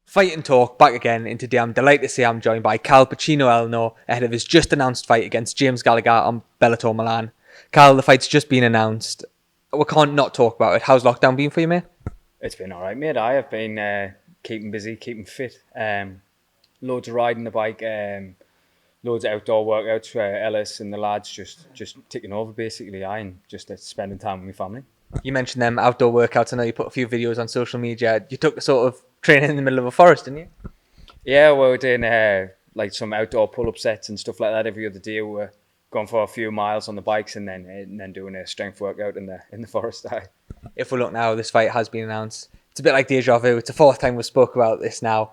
Fight and Talk back again, and today I'm delighted to say I'm joined by Pacino Ellenor ahead of his just announced fight against James Gallagher on Bellator Milan. Cal, the fight's just been announced. We can't not talk about it. How's lockdown been for you, mate? It's been all right, mate. I have been keeping busy, keeping fit. Loads of riding the bike, loads of outdoor workouts for Ellis and the lads, just ticking over basically. And just spending time with my family. You mentioned them outdoor workouts. I know you put a few videos on social media. You took the sort of training in the middle of a forest, didn't you? Yeah, we're doing like some outdoor pull-up sets and stuff like that every other day. We're going for a few miles on the bikes and then doing a strength workout in the forest. If we look now, this fight has been announced. It's a bit like deja vu. It's the fourth time we spoke about this now.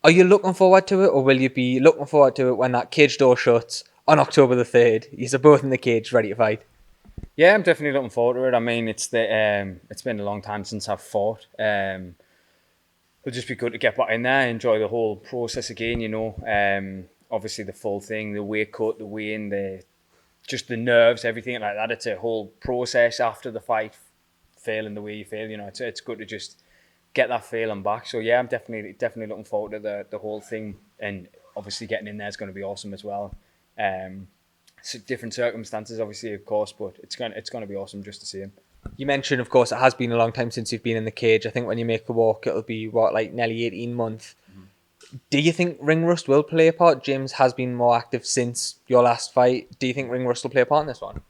Are you looking forward to it, or will you be looking forward to it when that cage door shuts on October the 3rd? You're both in the cage, ready to fight. Yeah, I'm definitely looking forward to it. I mean, it's been a long time since I've fought. It'll just be good to get back in there, enjoy the whole process again. Obviously the full thing, the weight cut, the weigh-in, just the nerves, everything like that. It's a whole process after the fight, feeling the way you feel. It's good to just get that feeling back. So yeah, I'm definitely looking forward to the whole thing, and obviously getting in there is going to be awesome as well. So different circumstances, obviously, of course, but it's going to be awesome just to see him. You mentioned, of course, it has been a long time since you've been in the cage. I think when you make a walk, it'll be, nearly 18 months. Mm-hmm. Do you think ring rust will play a part? James has been more active since your last fight. Do you think ring rust will play a part in this one?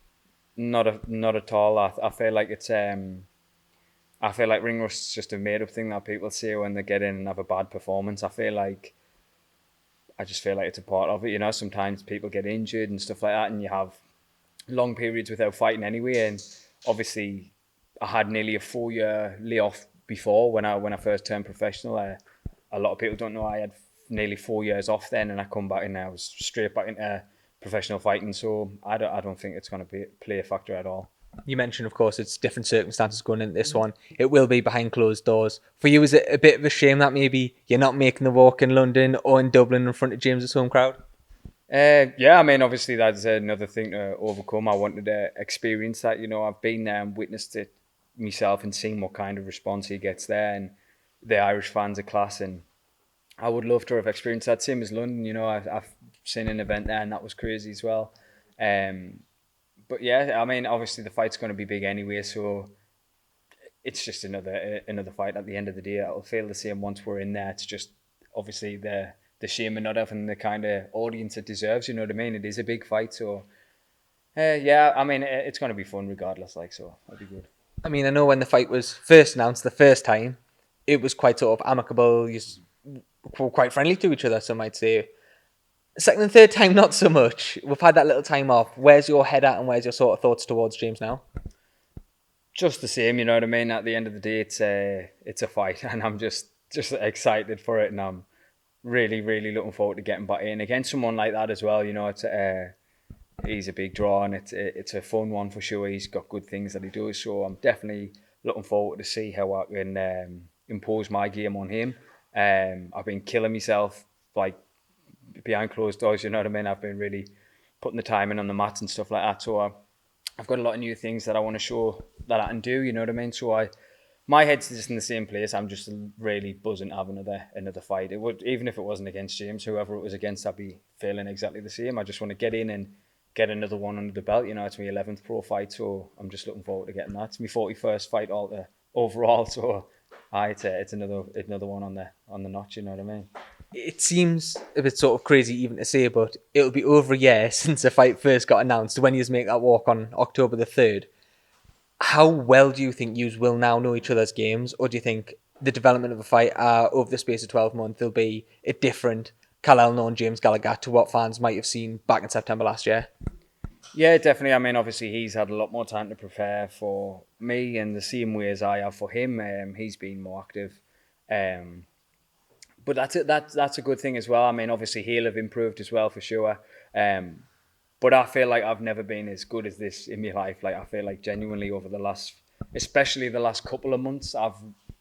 Not at all. I feel like it's I feel like ring rust is just a made up thing that people say when they get in and have a bad performance. I just feel like it's a part of it. Sometimes people get injured and stuff like that, and you have long periods without fighting anyway. And obviously, I had nearly a 4-year layoff before when I first turned professional. A lot of people don't know I had nearly 4 years off then, and I come back and I was straight back into professional fighting. So I don't think it's going to play a factor at all. You mentioned, of course, it's different circumstances going into this one. It will be behind closed doors. For you, is it a bit of a shame that maybe you're not making the walk in London or in Dublin in front of James's home crowd? Yeah, I mean, obviously that's another thing to overcome. I wanted to experience that. I've been there and witnessed it myself and seen what kind of response he gets there, and the Irish fans are class. And I would love to have experienced that. Same as London. I've seen an event there, and that was crazy as well. But yeah, I mean, obviously the fight's going to be big anyway, so it's just another fight. At the end of the day, it'll feel the same once we're in there. It's just obviously the shame of not having the kind of audience it deserves. You know what I mean? It is a big fight, so yeah. I mean, it's going to be fun regardless. So it'll be good. I mean, I know when the fight was first announced the first time, it was quite sort of amicable. You were quite friendly to each other, some might say. Second and third time, not so much. We've had that little time off. Where's your head at, and where's your sort of thoughts towards James now? Just the same, you know what I mean? At the end of the day, it's a fight, and I'm just excited for it, and I'm really, really looking forward to getting back in against someone like that as well. It's he's a big draw, and it's a fun one for sure. He's got good things that he does, so I'm definitely looking forward to see how I can impose my game on him. I've been killing myself behind closed doors, you know what I mean? I've been really putting the time in on the mats and stuff like that. So I've got a lot of new things that I want to show that I can do, you know what I mean? So my head's just in the same place. I'm just really buzzing to have another fight. It would, even if it wasn't against James, whoever it was against, I'd be feeling exactly the same. I just want to get in and get another one under the belt. It's my 11th pro fight, so I'm just looking forward to getting that. It's my 41st fight overall, so it's another one on the notch, you know what I mean? It seems a bit sort of crazy even to say, but it'll be over a year since the fight first got announced when you make that walk on October the 3rd. How well do you think you will now know each other's games, or do you think the development of a fight over the space of 12 months, there'll be a different Cal Ellenor and James Gallagher to what fans might have seen back in September last year? Yeah, definitely. I mean, obviously he's had a lot more time to prepare for me, and the same way as I have for him. He's been more active. But that's a good thing as well. I mean, obviously he'll have improved as well for sure. But I feel like I've never been as good as this in my life. I feel like genuinely over especially the last couple of months, I've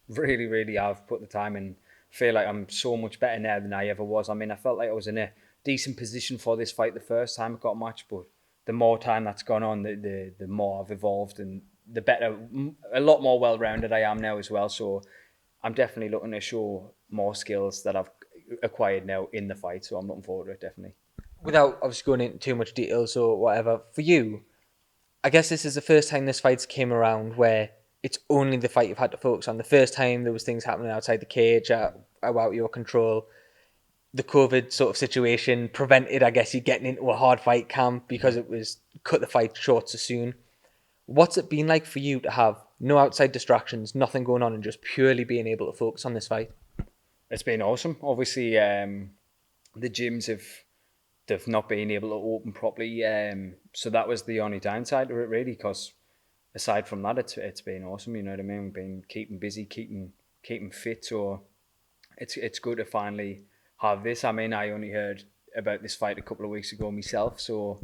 really have put the time in. Feel like I'm so much better now than I ever was. I mean, I felt like I was in a decent position for this fight the first time I got a match, but the more time that's gone on, the more I've evolved and the better, a lot more well-rounded I am now as well. So I'm definitely looking to show more skills that I've acquired now in the fight. So I'm looking forward to it, definitely. Without obviously going into too much details or whatever, for you, I guess this is the first time this fight came around where it's only the fight you've had to focus on. The first time there was things happening outside the cage, out your control. The COVID sort of situation prevented, I guess, you getting into a hard fight camp because it was cut the fight short so soon. What's it been like for you to have no outside distractions, nothing going on, and just purely being able to focus on this fight? It's been awesome. Obviously, the gyms they've not been able to open properly, so that was the only downside to it, really. Because aside from that, it's been awesome. You know what I mean? We've been keeping busy, keeping fit. So it's good to finally have this. I mean, I only heard about this fight a couple of weeks ago myself, so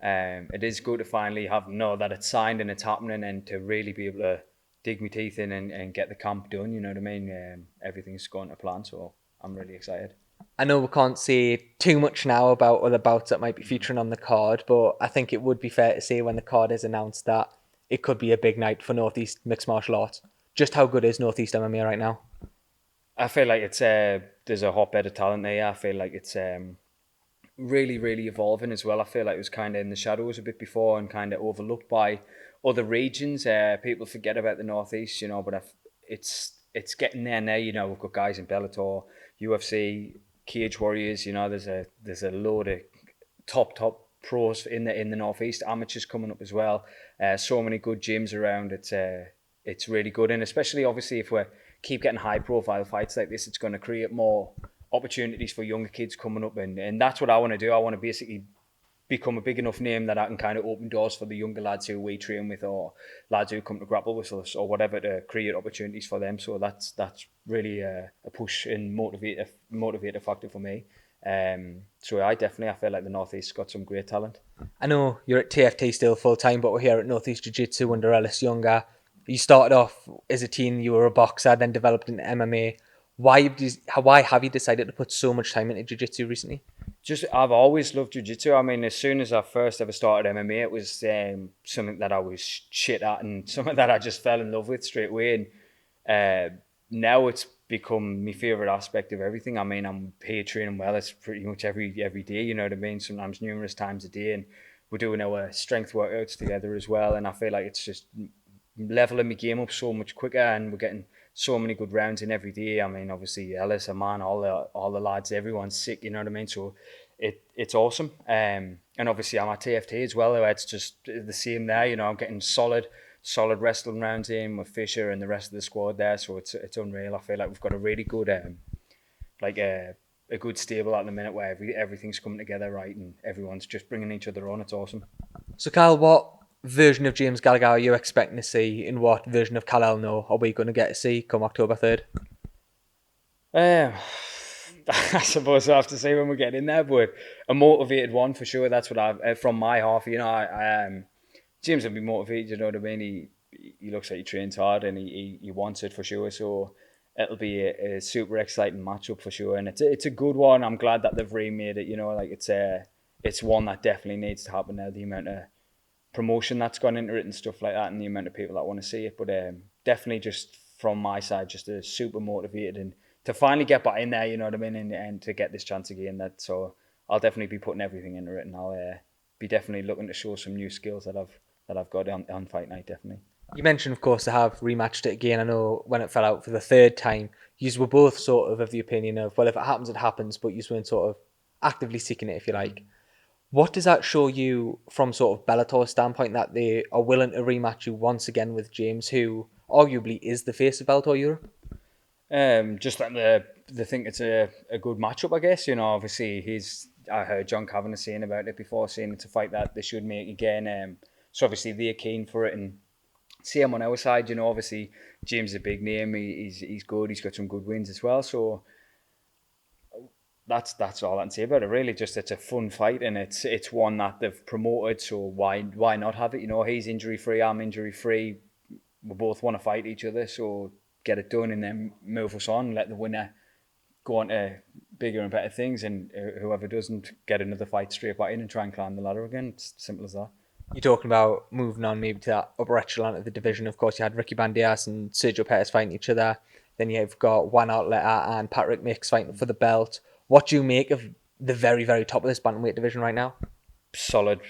it is good to finally know that it's signed and it's happening, and to really be able to dig my teeth in and get the camp done. You know what I mean? Everything's going to plan, so I'm really excited. I know we can't say too much now about other bouts that might be featuring on the card, but I think it would be fair to say when the card is announced that it could be a big night for Northeast mixed martial arts. Just how good is Northeast MMA right now? I feel like it's there's a hotbed of talent there. I feel like it's really, really evolving as well. I feel like it was kind of in the shadows a bit before and kind of overlooked by other regions. People forget about the Northeast, you know, but it's getting there now. You know, we've got guys in Bellator, UFC, Cage Warriors. You know, there's a load of top pros in the Northeast, amateurs coming up as well. So many good gyms around. It's really good, and especially obviously if we keep getting high profile fights like this, it's going to create more opportunities for younger kids coming up, and that's what I want to do. I want to basically become a big enough name that I can kind of open doors for the younger lads who we train with, or lads who come to grapple with us or whatever, to create opportunities for them. So that's really a push and motivator factor for me. So I feel like the Northeast's got some great talent. I know you're at TFT still full time, but we're here at Northeast Jiu Jitsu under Ellis Younger. You started off as a teen, you were a boxer, then developed into MMA. Why have you decided to put so much time into Jiu Jitsu recently? Just I've always loved jiu-jitsu. I mean, as soon as I first ever started MMA, it was something that I was shit at and something that I just fell in love with straight away. And now it's become my favorite aspect of everything. I mean, I'm here training well. It's pretty much every day. You know what I mean? Sometimes numerous times a day, and we're doing our strength workouts together as well. And I feel like it's just leveling my game up so much quicker, and we're getting so many good rounds in every day. I mean, obviously Ellis, Aman, all the lads, everyone's sick. You know what I mean? So it's awesome. And obviously I'm at TFT as well. It's just the same there. You know, I'm getting solid wrestling rounds in with Fisher and the rest of the squad there. So it's unreal. I feel like we've got a really good a good stable at the minute where everything's coming together right and everyone's just bringing each other on. It's awesome. So, Kyle, what version of James Gallagher are you expecting to see? In what version of Cal Ellenor are we going to get to see come October 3rd? I suppose I have to say when we get in there, but a motivated one for sure. That's what I've from my half. You know, I James will be motivated. You know what I mean? He looks like he trains hard and he wants it for sure. So it'll be a super exciting matchup for sure, and it's a good one. I'm glad that they've remade it. You know, like it's one that definitely needs to happen now. The amount of promotion that's gone into it and stuff like that, and the amount of people that want to see it. But definitely just from my side, just a super motivated and to finally get back in there, you know what I mean, and to get this chance again. So I'll definitely be putting everything into it, and I'll be definitely looking to show some new skills that I've got on fight night. Definitely. You mentioned, of course, to have rematched it again. I know when it fell out for the third time, you were both sort of the opinion of, well, if it happens, it happens, but you weren't sort of actively seeking it, if you like. What does that show you from sort of Bellator's standpoint, that they are willing to rematch you once again with James, who arguably is the face of Bellator Europe? Just that they think it's a good matchup, I guess. You know, obviously I heard John Kavanagh saying about it before, saying it's a fight that they should make again. So obviously they're keen for it, and same on our side. You know, obviously James is a big name. He's good. He's got some good wins as well. So that's all I can say about it. Really, just it's a fun fight, and it's one that they've promoted. So why not have it? You know, he's injury free. I'm injury free. We both want to fight each other. So get it done and then move us on. Let the winner go on to bigger and better things, and whoever doesn't get another fight straight back in and try and climb the ladder again. It's simple as that. You're talking about moving on maybe to that upper echelon of the division. Of course, you had Ricky Banderas and Sergio Pettis fighting each other. Then you've got Juan Arteta and Patrick Mix fighting for the belt. What do you make of the very, very top of this bantamweight division right now? Solid.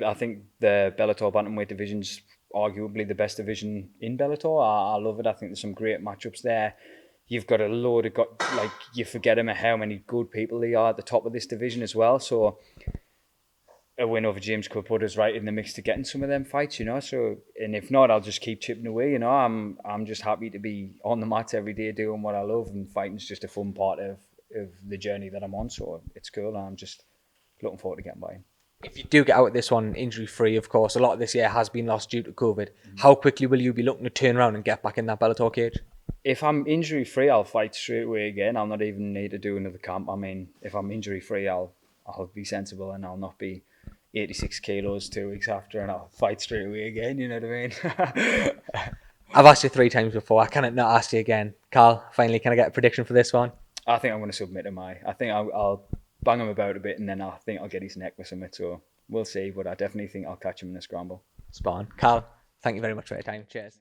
I think the Bellator Bantamweight division's arguably the best division in Bellator. I love it. I think there's some great matchups there. You've got a load of you forget how many good people they are at the top of this division as well. So a win over James could put us right in the mix to getting some of them fights, you know. So, and if not, I'll just keep chipping away. You know, I'm just happy to be on the mat every day doing what I love, and fighting's just a fun part of the journey that I'm on. So it's cool. I'm just looking forward to getting by. If you do get out of this one injury free, of course, a lot of this year has been lost due to COVID. How quickly will you be looking to turn around and get back in that Bellator cage? If I'm injury free, I'll fight straight away again. I'll not even need to do another camp. I mean, if I'm injury free, I'll be sensible and I'll not be 86 kilos 2 weeks after, and I'll fight straight away again. You know what I mean? I've asked you 3 times before. I cannot not ask you again. Carl, finally, can I get a prediction for this one? I think I'm going to submit him. I think I'll bang him about a bit, and then I think I'll get his neck with something. So we'll see, but I definitely think I'll catch him in a scramble. Spawn. Carl, thank you very much for your time. Cheers.